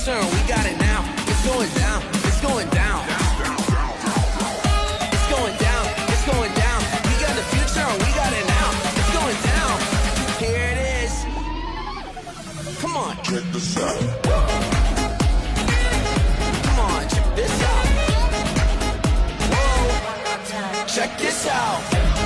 future and we got it now. It's going down, it's going down. It's going down, it's going down. We got the future and we got it now. It's going down. Here it is. Come on. Check this out. Come on, check this out. Whoa. Check this out.